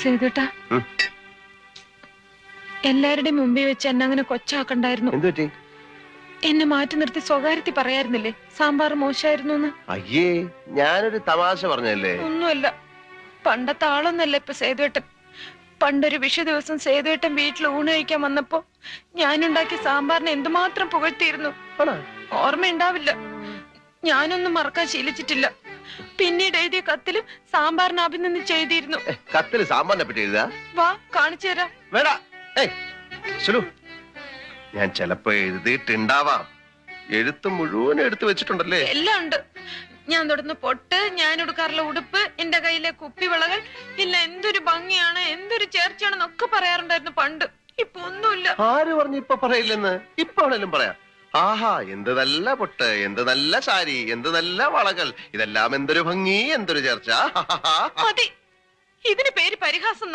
സേതുട്ടാ, എല്ലാവരുടെയും മുമ്പിൽ വെച്ച് എന്നെ അങ്ങനെ കൊച്ചാക്കണ്ടായിരുന്നു. എന്നെ മാറ്റി നിർത്തി സ്വകാര്യത്തിൽ പറയായിരുന്നില്ലേ സാമ്പാർ മോശമായിരുന്നു എന്ന്? അയ്യേ, ഞാനൊരു തമാശ പറഞ്ഞല്ലേ. ഒന്നുമല്ല, പണ്ടത്തെ ആളൊന്നല്ല ഇപ്പൊ സേതുവേട്ടൻ. പണ്ടൊരു വിഷു ദിവസം സേതുവേട്ടൻ വീട്ടിൽ ഊണ് കഴിക്കാൻ വന്നപ്പോ ഞാനുണ്ടാക്കിയ സാമ്പാറിനെ എന്തുമാത്രം പുകഴ്ത്തിയിരുന്നു. ഓർമ്മയുണ്ടാവില്ല, ഞാനൊന്നും മറക്കാൻ ശീലിച്ചിട്ടില്ല. പിന്നീട് എഴുതിയ കത്തിലും സാമ്പാറിനെ അഭിനന്ദിച്ച് എഴുതിയിരുന്നു. കത്തില് സാമ്പാറിനെ പറ്റി എഴുതാ? വാ, കാണിച്ചു തരാം. വേടാ, ഞാൻ ചിലപ്പോ എഴുതിയിട്ടുണ്ടാവാം. എഴുത്ത് മുഴുവൻ എടുത്തു വെച്ചിട്ടുണ്ടല്ലേ? എല്ലാം ഉണ്ട്. ഞാൻ തൊടുന്ന പൊട്ട്, ഞാൻ ഉടുക്കാറുള്ള ഉടുപ്പ്, എന്റെ കയ്യിലെ കുപ്പിവിളകൾ, ഇല്ല എന്തൊരു ഭംഗിയാണ്, എന്തൊരു ചേർച്ചയാണെന്നൊക്കെ പറയാറുണ്ടായിരുന്നു പണ്ട്. ഇപ്പൊ ഒന്നുമില്ല. ആര് പറഞ്ഞു ഇപ്പൊ പറയില്ലെന്ന്? ഇപ്പൊ ആണേലും പറയാം. ആഹാ, എന്ത് നല്ല പൊട്ട്, എന്ത് നല്ല സാരി, എന്ത് നല്ല വളകൾ, ഇതെല്ലാം എന്തൊരു ഭംഗി, എന്തൊരു ചേർച്ച. മതി, ഇതിന് പേര് പരിഹാസം.